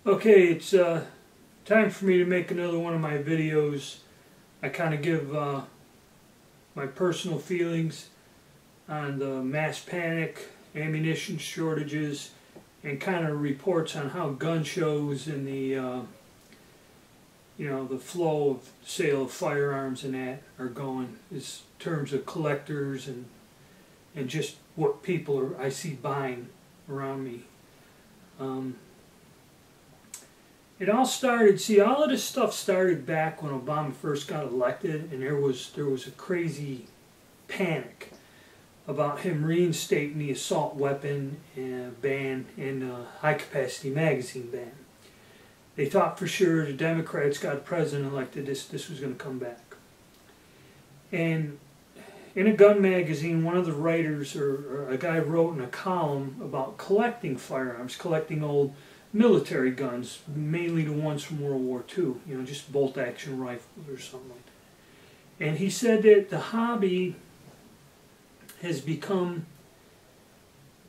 Okay, it's time for me to make another one of my videos. I kind of give my personal feelings on the mass panic, ammunition shortages, and kind of reports on how gun shows and the the flow of sale of firearms and that are going, in terms of collectors and just what people I see buying around me. It all started, all of this stuff started back when Obama first got elected, and there was a crazy panic about him reinstating the assault weapon ban and high capacity magazine ban. They thought for sure the Democrats got a president elected, this was going to come back. And in a gun magazine, one of the writers, or a guy wrote in a column about collecting firearms, collecting old military guns, mainly the ones from World War II, just bolt action rifles or something like that. And he said that the hobby has become,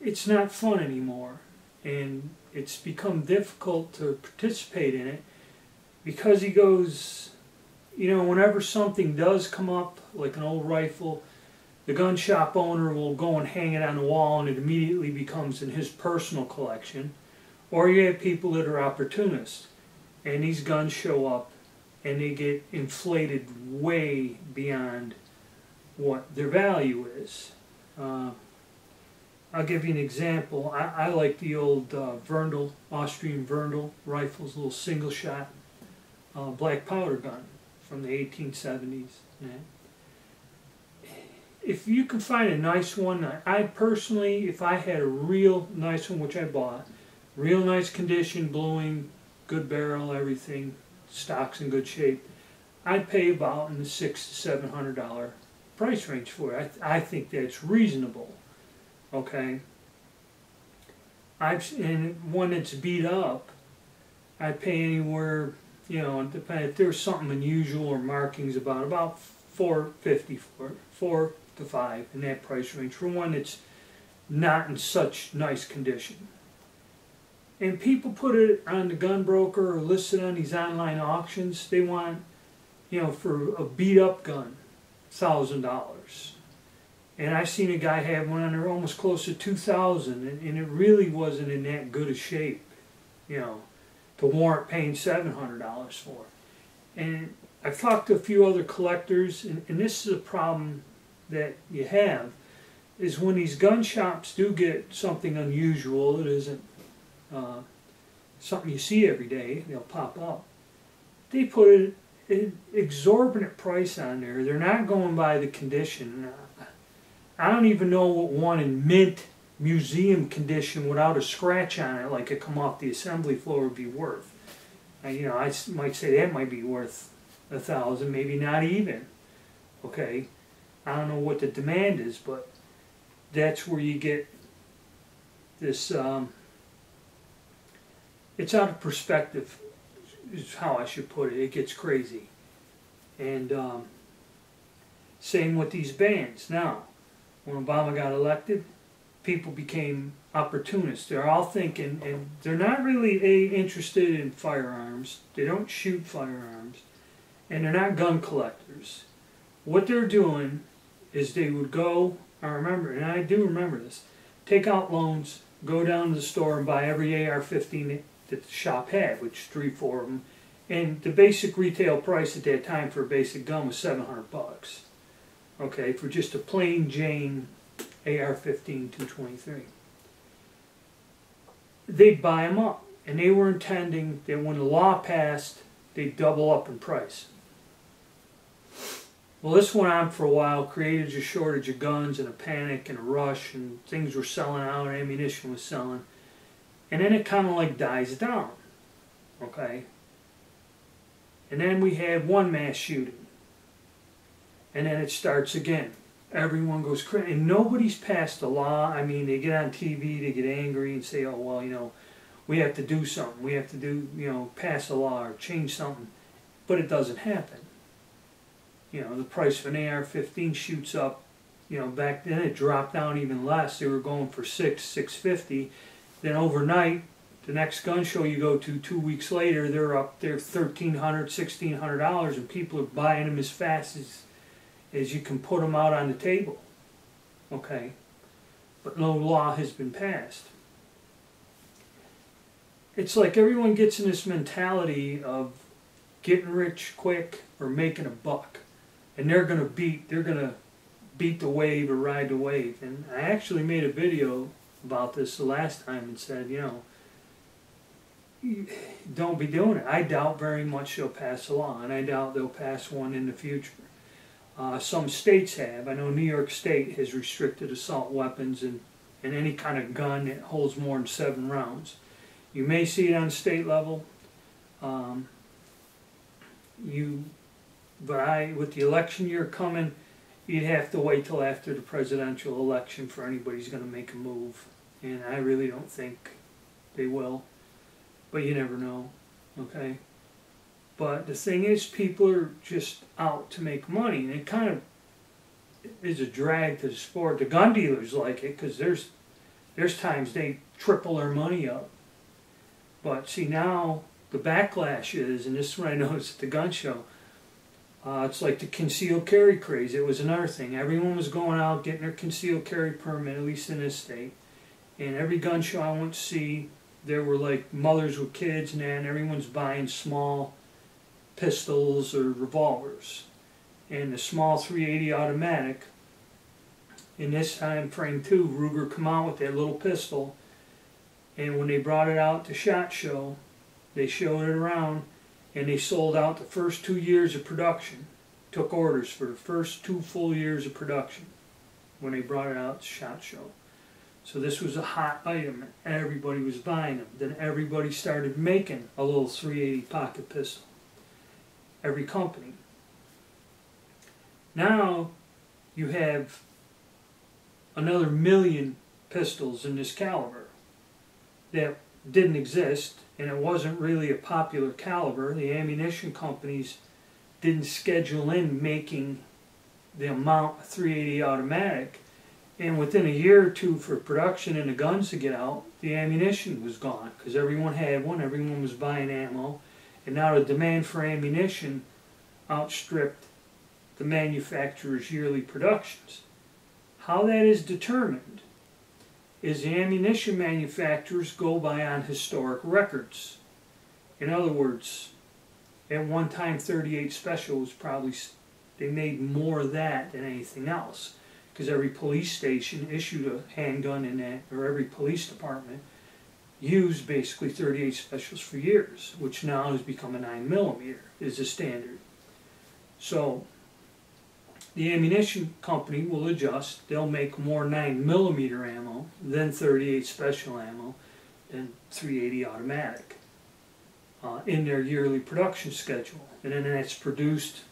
it's not fun anymore, and it's become difficult to participate in it because he goes, whenever something does come up, like an old rifle, the gun shop owner will go and hang it on the wall and it immediately becomes in his personal collection. Or you have people that are opportunists, and these guns show up and they get inflated way beyond what their value is. I'll give you an example. I like the old Verndl, Austrian Verndl rifles, little single shot black powder gun from the 1870s. Yeah. If you can find a nice one, I personally, if I had a real nice one, which I bought, real nice condition, bluing, good barrel, everything, stock's in good shape, I'd pay about in the $600 to $700 price range for it. I think that's reasonable. Okay. And one that's beat up, I'd pay anywhere, depending if there's something unusual or markings about $450 for it, $4 to $5 in that price range for one that's not in such nice condition. And people put it on the gun broker or list it on these online auctions. They want, for a beat up gun, $1,000. And I've seen a guy have one on there almost close to $2,000, and it really wasn't in that good a shape, to warrant paying $700 for. And I've talked to a few other collectors, and this is a problem that you have, is when these gun shops do get something unusual that isn't something you see every day, they'll pop up. They put an exorbitant price on there. They're not going by the condition. I don't even know what one in mint museum condition without a scratch on it, like it come off the assembly floor, would be worth. I might say that might be worth $1,000, maybe not even. Okay, I don't know what the demand is, but that's where you get this. It's out of perspective, is how I should put it. It gets crazy. And same with these bans. Now, when Obama got elected, people became opportunists. They're all thinking, and they're not really interested in firearms. They don't shoot firearms. And they're not gun collectors. What they're doing is they would go, I remember, and I do remember this, take out loans, go down to the store and buy every AR-15 that the shop had, which is 3 or 4 of them, and the basic retail price at that time for a basic gun was $700. Okay, for just a plain Jane AR-15 223. They'd buy them up, and they were intending that when the law passed, they'd double up in price. Well, this went on for a while, created a shortage of guns and a panic and a rush, and things were selling out, ammunition was selling. And then it kind of like dies down, okay? And then we have one mass shooting. And then it starts again. Everyone goes crazy. And nobody's passed a law. I mean, they get on TV, they get angry and say, oh, well, we have to do something. We have to do, pass a law or change something. But it doesn't happen. The price of an AR-15 shoots up. Back then it dropped down even less. They were going for $650. Then overnight, The next gun show you go to 2 weeks later, they're up there $1,300, $1,600, and people are buying them as fast as you can put them out on the table. Okay? But no law has been passed. It's like everyone gets in this mentality of getting rich quick or making a buck, and they're gonna beat the wave or ride the wave. And I actually made a video about this the last time and said, you know, don't be doing it. I doubt very much they'll pass a law, and I doubt they'll pass one in the future. Some states have. I know New York State has restricted assault weapons and any kind of gun that holds more than 7 rounds. You may see it on state level. With the election year coming, you'd have to wait till after the presidential election for anybody's going to make a move. And I really don't think they will. But you never know, okay? But the thing is, people are just out to make money, and it kind of is a drag to the sport. The gun dealers like it because there's times they triple their money up. But see, now the backlash is, and this is what I noticed at the gun show, it's like the concealed carry craze. It was another thing. Everyone was going out getting their concealed carry permit, at least in this state. And every gun show I went to see, there were like mothers with kids and everyone's buying small pistols or revolvers. And the small .380 automatic, in this time frame too, Ruger come out with that little pistol, and when they brought it out to SHOT Show, they showed it around, and they sold out the first 2 years of production. Took orders for the first 2 full years of production when they brought it out to SHOT Show. So this was a hot item, and everybody was buying them. Then everybody started making a little .380 pocket pistol. Every company. Now you have another 1 million pistols in this caliber that didn't exist, and it wasn't really a popular caliber. The ammunition companies didn't schedule in making the amount of .380 automatic, and within a year or two for production and the guns to get out, the ammunition was gone because everyone had one, everyone was buying ammo, and now the demand for ammunition outstripped the manufacturer's yearly productions. How that is determined is the ammunition manufacturers go by on historic records. In other words, at one time 38 Special was probably, they made more of that than anything else, because every police station issued a handgun in that, or every police department used basically 38 Specials for years, which now has become a 9mm is the standard. So the ammunition company will adjust. They'll make more 9mm ammo than 38 Special ammo and .380 automatic in their yearly production schedule. And then that's produced,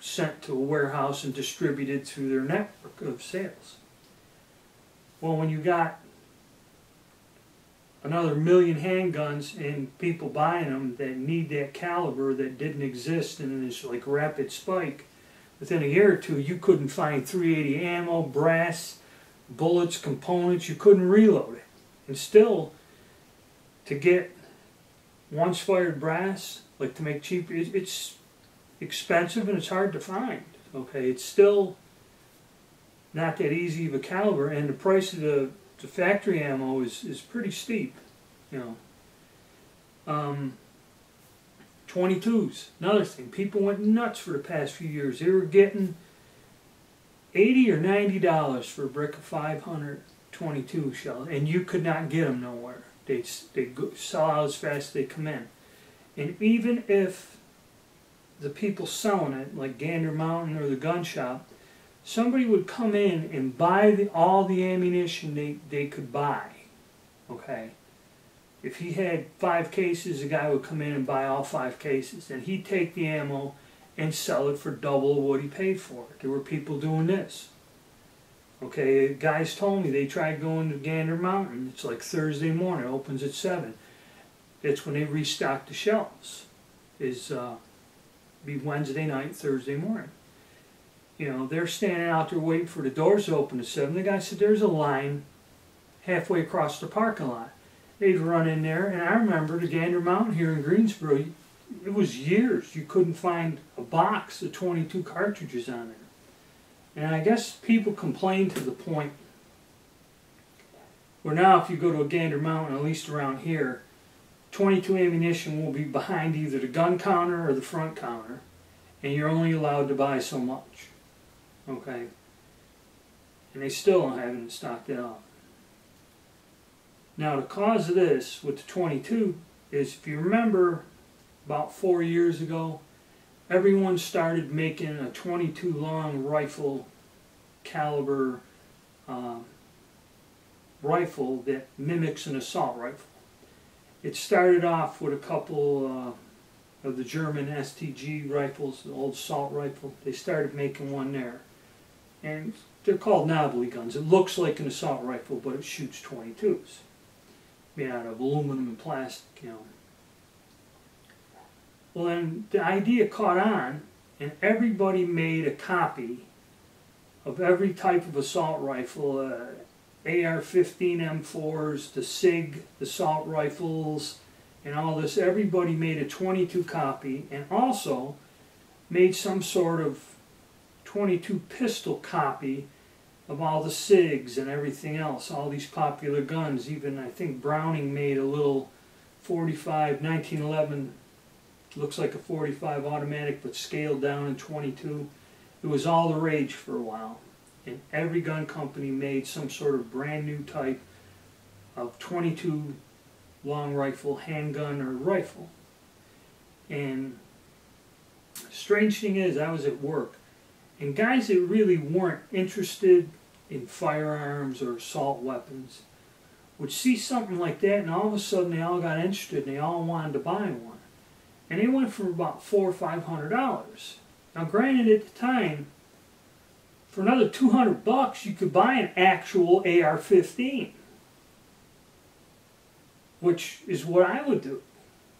sent to a warehouse and distributed through their network of sales. Well, when you got another 1 million handguns and people buying them that need that caliber that didn't exist in this like rapid spike, within a year or two you couldn't find .380 ammo, brass, bullets, components. You couldn't reload it. And still, to get once fired brass, like to make cheap, it's expensive and it's hard to find. Okay, it's still not that easy of a caliber, and the price of the factory ammo is pretty steep, you know. 22s, another thing. People went nuts for the past few years. They were getting $80 or $90 for a brick of 500 22 shells, and you could not get them nowhere. They'd sell out as fast as they come in. And even if the people selling it, like Gander Mountain or the gun shop, somebody would come in and buy all the ammunition they could buy. Okay? If he had 5 cases, a guy would come in and buy all 5 cases. And he'd take the ammo and sell it for double what he paid for it. There were people doing this. Okay, guys told me they tried going to Gander Mountain. It's like Thursday morning, it opens at 7. It's when they restock the shelves. Be Wednesday night, Thursday morning. You know, they're standing out there waiting for the doors to open at 7. The guy said, there's a line halfway across the parking lot. they'd run in there, and I remember the Gander Mountain here in Greensboro, it was years you couldn't find a box of 22 cartridges on there. And I guess people complained to the point where now if you go to a Gander Mountain, at least around here, 22 ammunition will be behind either the gun counter or the front counter, and you're only allowed to buy so much. Okay? And they still don't have it stocked out. Now the cause of this with the 22 is, if you remember about 4 years ago, everyone started making a 22 long rifle caliber rifle that mimics an assault rifle. It started off with a couple of the German STG rifles, the old assault rifle. They started making one there. And they're called novelty guns. It looks like an assault rifle, but it shoots 22s. Made out of aluminum and plastic, you know. Well, then the idea caught on, and everybody made a copy of every type of assault rifle, AR-15 M4s, the SIG assault rifles, and all this. Everybody made a 22 copy, and also made some sort of 22 pistol copy of all the SIGs and everything else, all these popular guns. Even I think Browning made a little 45, 1911, looks like a 45 automatic but scaled down in 22. It was all the rage for a while. And every gun company made some sort of brand new type of 22 long rifle, handgun, or rifle. And strange thing is, I was at work, and guys that really weren't interested in firearms or assault weapons would see something like that, and all of a sudden they all got interested and they all wanted to buy one. And they went for about $400 or $500. Now granted, at the time, for another $200 you could buy an actual AR-15, which is what I would do.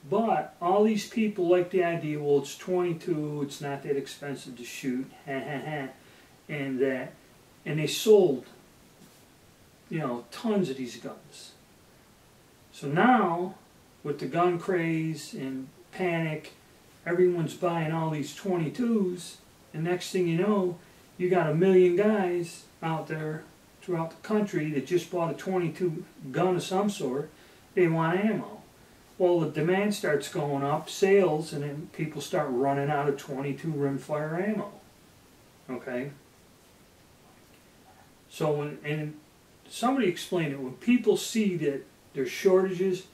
But all these people like the idea, well, it's 22, it's not that expensive to shoot, and that, and they sold, you know, tons of these guns. So now, with the gun craze and panic, everyone's buying all these 22s, and next thing you know, you got 1 million guys out there throughout the country that just bought a 22 gun of some sort. They want ammo. Well, the demand starts going up, sales, and then people start running out of 22 rimfire ammo. Okay? So when, and somebody explained it, when people see that there's shortages,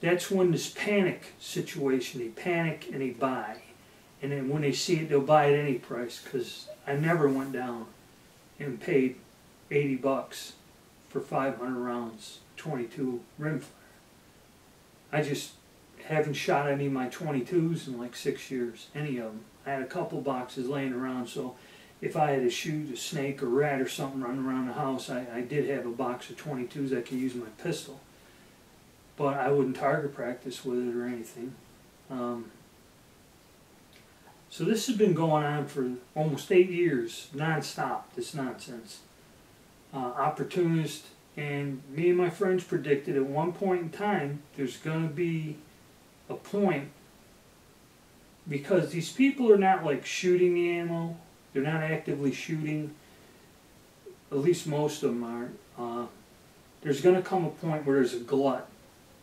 that's when this panic situation, they panic and they buy. And then when they see it, they'll buy at any price, because I never went down and paid $80 for 500 rounds, 22 rimfire. I just haven't shot any of my 22s in like 6 years, any of them. I had a couple boxes laying around, so if I had to shoot a snake or rat or something running around the house, I did have a box of 22s I could use my pistol. But I wouldn't target practice with it or anything. So this has been going on for almost 8 years, non-stop, this nonsense. Opportunist. And me and my friends predicted at one point in time there's going to be a point, because these people are not like shooting the ammo, they're not actively shooting, at least most of them aren't. There's going to come a point where there's a glut,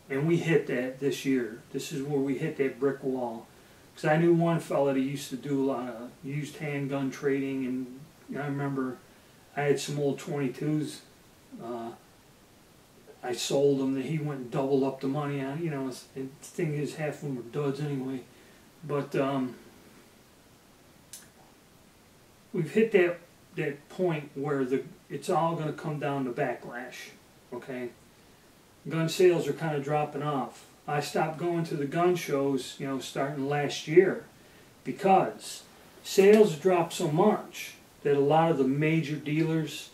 and we hit that this year. This is where we hit that brick wall. Because I knew one fella that used to do a lot of used handgun trading, and I remember I had some old 22s. I sold them, and he went and doubled up the money on, you know, the thing is, half of them were duds anyway. But we've hit that point where it's all going to come down to backlash, okay? Gun sales are kind of dropping off. I stopped going to the gun shows, you know, starting last year, because sales dropped so much that a lot of the major dealers,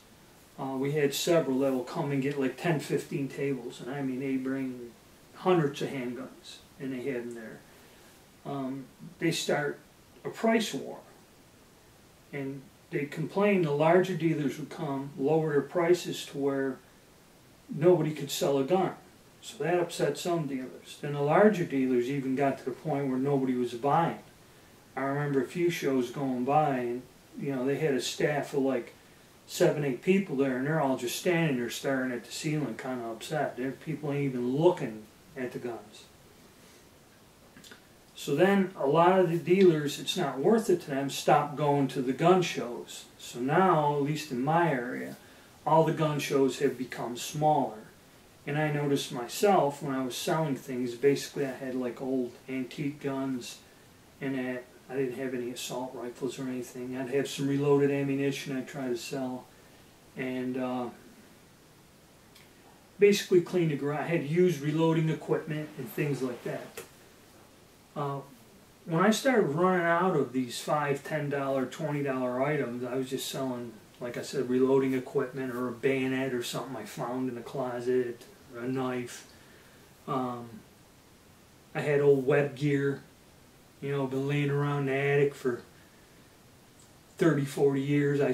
we had several that will come and get like 10, 15 tables, and I mean they bring hundreds of handguns, and they have them there. They start a price war, and they complain the larger dealers would come, lower their prices to where nobody could sell a gun. So that upset some dealers. Then the larger dealers even got to the point where nobody was buying. I remember a few shows going by, and they had a staff of like 7, 8 people there, and they're all just standing there staring at the ceiling, kind of upset. People ain't even looking at the guns. So then a lot of the dealers, it's not worth it to them, stopped going to the gun shows. So now, at least in my area, all the gun shows have become smaller. And I noticed myself when I was selling things, basically I had like old antique guns, and I didn't have any assault rifles or anything. I'd have some reloaded ammunition I'd try to sell, and basically clean the garage. I had used reloading equipment and things like that. When I started running out of these $5, $10, $20 items, I was just selling, like I said, reloading equipment or a bayonet or something I found in a closet, or a knife. I had old web gear, been laying around in the attic for 30, 40 years. I,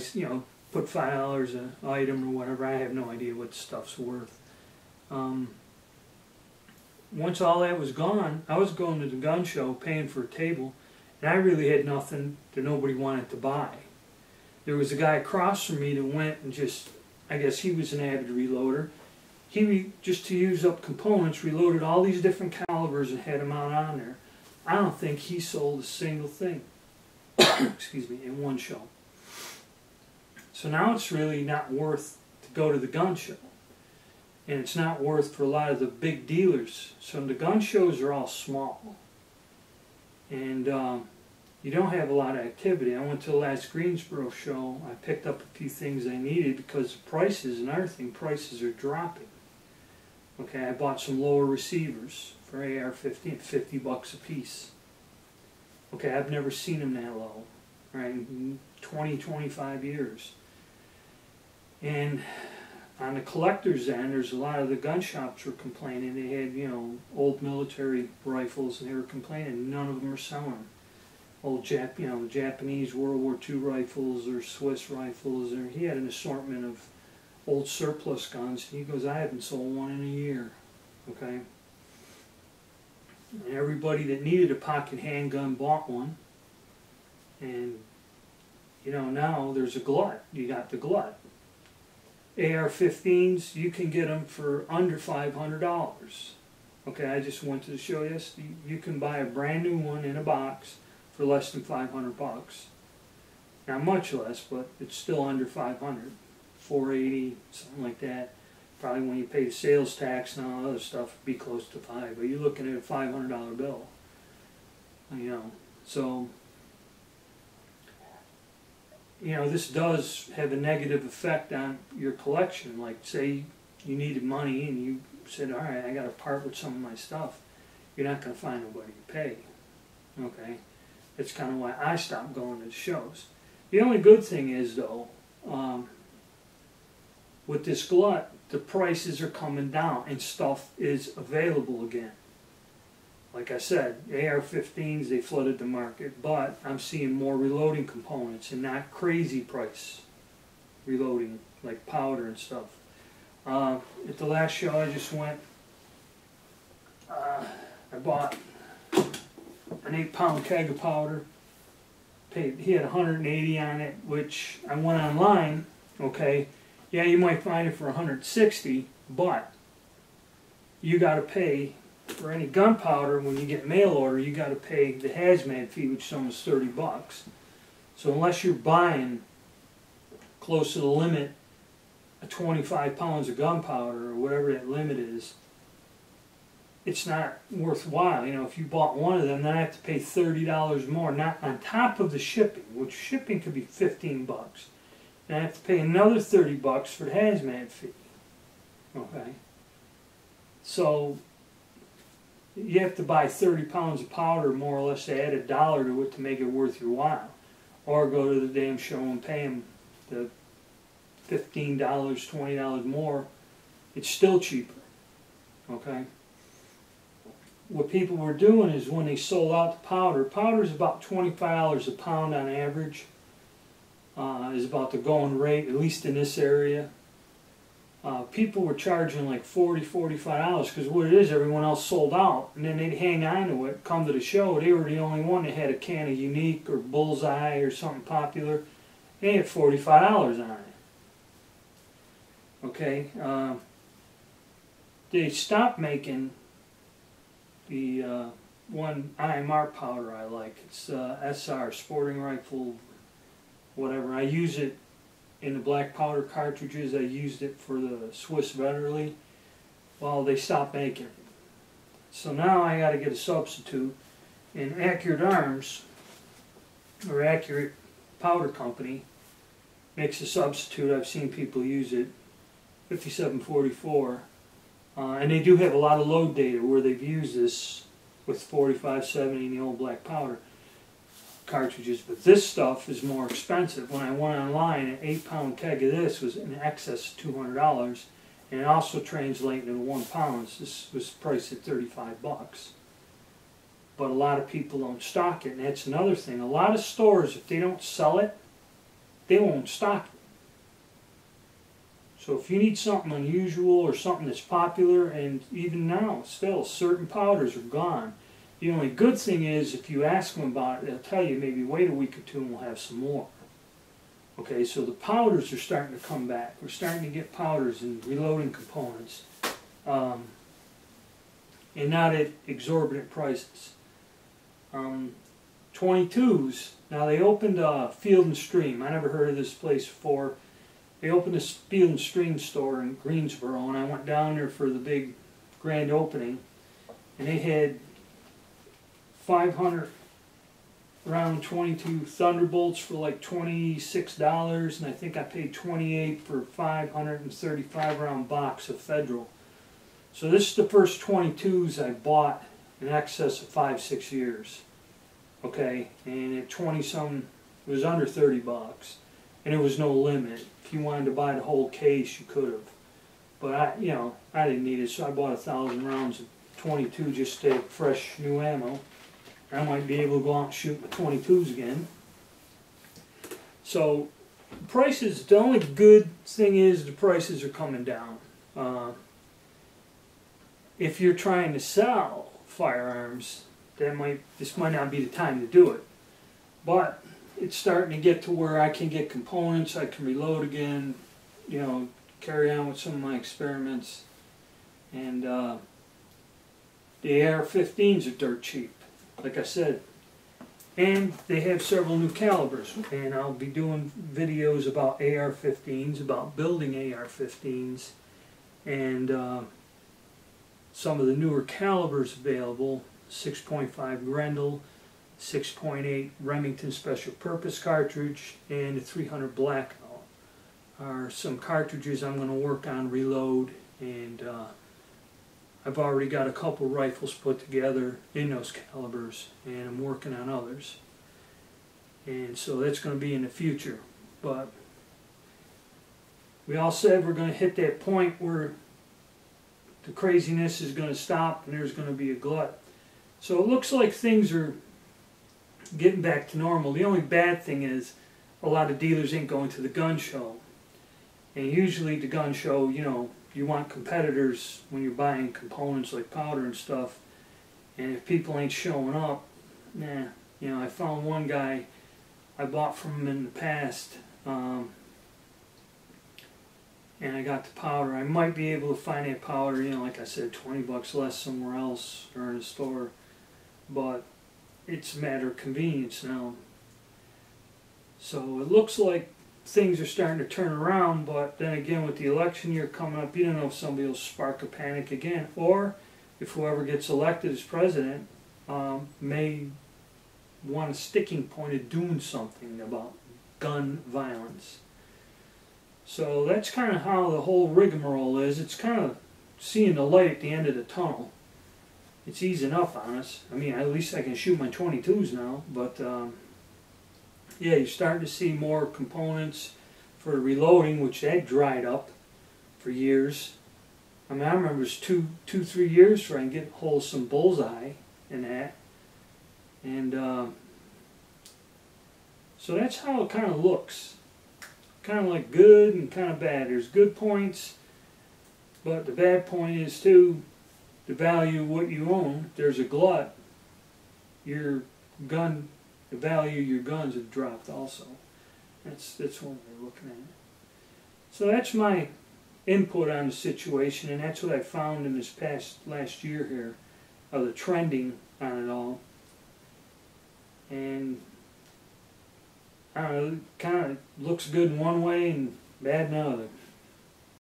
put $5 an item or whatever. I have no idea what the stuff's worth. Once all that was gone, I was going to the gun show, paying for a table, and I really had nothing that nobody wanted to buy. There was a guy across from me that went and just, I guess he was an avid reloader. He, just to use up components, reloaded all these different calibers and had them out on there. I don't think he sold a single thing, excuse me, in one show. So now it's really not worth to go to the gun show. And it's not worth for a lot of the big dealers. So the gun shows are all small. And you don't have a lot of activity. I went to the last Greensboro show. I picked up a few things I needed because the prices and everything, prices are dropping. Okay, I bought some lower receivers for AR-15, $50 a piece. Okay, I've never seen them that low, right, in 20, 25 years. And on the collector's end, there's a lot of the gun shops were complaining. They had, old military rifles, and they were complaining none of them are selling. Old Japanese World War II rifles or Swiss rifles, or he had an assortment of old surplus guns. He goes, I haven't sold one in a year. Okay. And everybody that needed a pocket handgun bought one. And now there's a glut. You got the glut. AR-15s, you can get them for under $500. Okay, I just went to the show yesterday. You can buy a brand new one in a box for less than $500. Not much less, but it's still under $500. $480, something like that. Probably when you pay the sales tax and all the other stuff, it'd be close to $500. But you're looking at a $500 bill. So this does have a negative effect on your collection. Like, say you needed money and you said, all right, I got to part with some of my stuff. You're not going to find nobody to pay. Okay? That's kind of why I stopped going to the shows. The only good thing is, though, with this glut, the prices are coming down and stuff is available again. Like I said, AR-15s, they flooded the market, but I'm seeing more reloading components and not crazy price reloading, like powder and stuff. At the last show I just went, I bought an 8-pound keg of powder. He had 180 on it, which I went online, okay. Yeah, you might find it for 160, but you got to pay for any gunpowder. When you get mail order, you got to pay the hazmat fee, which is almost $30. So unless you're buying close to the limit of 25 pounds of gunpowder or whatever that limit is, it's not worthwhile. If you bought one of them, then I have to pay $30 more, not on top of the shipping, which shipping could be $15. And I have to pay another $30 for the hazmat fee. Okay? So you have to buy 30 pounds of powder, more or less, to add $1 to it to make it worth your while. Or go to the damn show and pay them the $15, $20 more. It's still cheaper. Okay? What people were doing is when they sold out the powder is about $25 a pound on average. Is about the going rate, at least in this area. people were charging like $40, $45 because what it is, everyone else sold out, and then they'd hang on to it, come to the show. They were the only one that had a can of Unique or Bullseye or something popular. They had $45 on it. Okay, they stopped making the one IMR powder I like. It's SR, Sporting Rifle, whatever. I use it in the black powder cartridges. I used it for the Swiss Vetterli. Well, they stopped making it. So now I got to get a substitute. And Accurate Arms, or Accurate Powder Company, makes a substitute. I've seen people use it, 5744. And they do have a lot of load data where they've used this with 4570 and the old black powder cartridges, but this stuff is more expensive. When I went online, an 8-pound keg of this was in excess of $200, and it also translated into 1 pound. This was priced at $35. But a lot of people don't stock it, and that's another thing. A lot of stores, if they don't sell it, they won't stock it. So if you need something unusual or something that's popular, and even now, still, certain powders are gone. The only good thing is, if you ask them about it, they'll tell you maybe wait a week or two and we'll have some more. Okay, so the powders are starting to come back. We're starting to get powders and reloading components. And not at exorbitant prices. 22s, now they opened Field and Stream. I never heard of this place before. They opened this Field and Stream store in Greensboro, and I went down there for the big grand opening, and they had 500 round 22 Thunderbolts for like $26, and I think I paid $28 for a 535 round box of Federal. So this is the first 22s I bought in excess of 5-6 years. Okay, and at 20-some, it was under $30, and there was no limit. If you wanted to buy the whole case, you could have. But I didn't need it, so I bought 1,000 rounds of 22 just to have fresh new ammo. I might be able to go out and shoot my 22s again. So prices, the only good thing is the prices are coming down. If you're trying to sell firearms, this might not be the time to do it. But it's starting to get to where I can get components, I can reload again, carry on with some of my experiments. And the AR-15s are dirt cheap, like I said. And they have several new calibers, and I'll be doing videos about AR-15s, about building AR-15s, and some of the newer calibers available, 6.5 Grendel, 6.8 Remington Special Purpose cartridge, and the 300 Blackout are some cartridges I'm going to work on reload, and I've already got a couple rifles put together in those calibers, and I'm working on others. And so that's going to be in the future. But we all said we're going to hit that point where the craziness is going to stop and there's going to be a glut. So it looks like things are getting back to normal. The only bad thing is a lot of dealers ain't going to the gun show. And usually the gun show, you want competitors when you're buying components like powder and stuff. And if people ain't showing up, I found one guy I bought from him in the past, and I got the powder. I might be able to find that powder, like I said, $20 less somewhere else or in a store. But it's a matter of convenience now. So it looks like things are starting to turn around, but then again, with the election year coming up, you don't know if somebody will spark a panic again, or if whoever gets elected as president may want a sticking point of doing something about gun violence. So that's kind of how the whole rigmarole is. It's kind of seeing the light at the end of the tunnel. It's easing up on us. I mean, at least I can shoot my 22s now, but yeah, you're starting to see more components for reloading, which had dried up for years. I mean, I remember it was 2-3 years for I can get a hold of some Bullseye and that. And so that's how it kind of looks. Kind of like good and kind of bad. There's good points, But the bad point is too, the value of what you own. If there's a glut, your gun, the value of your guns have dropped also. That's one way of looking at it. So that's my input on the situation, and that's what I found in this last year here of the trending on it all. And I don't know, it kind of looks good in one way and bad in another.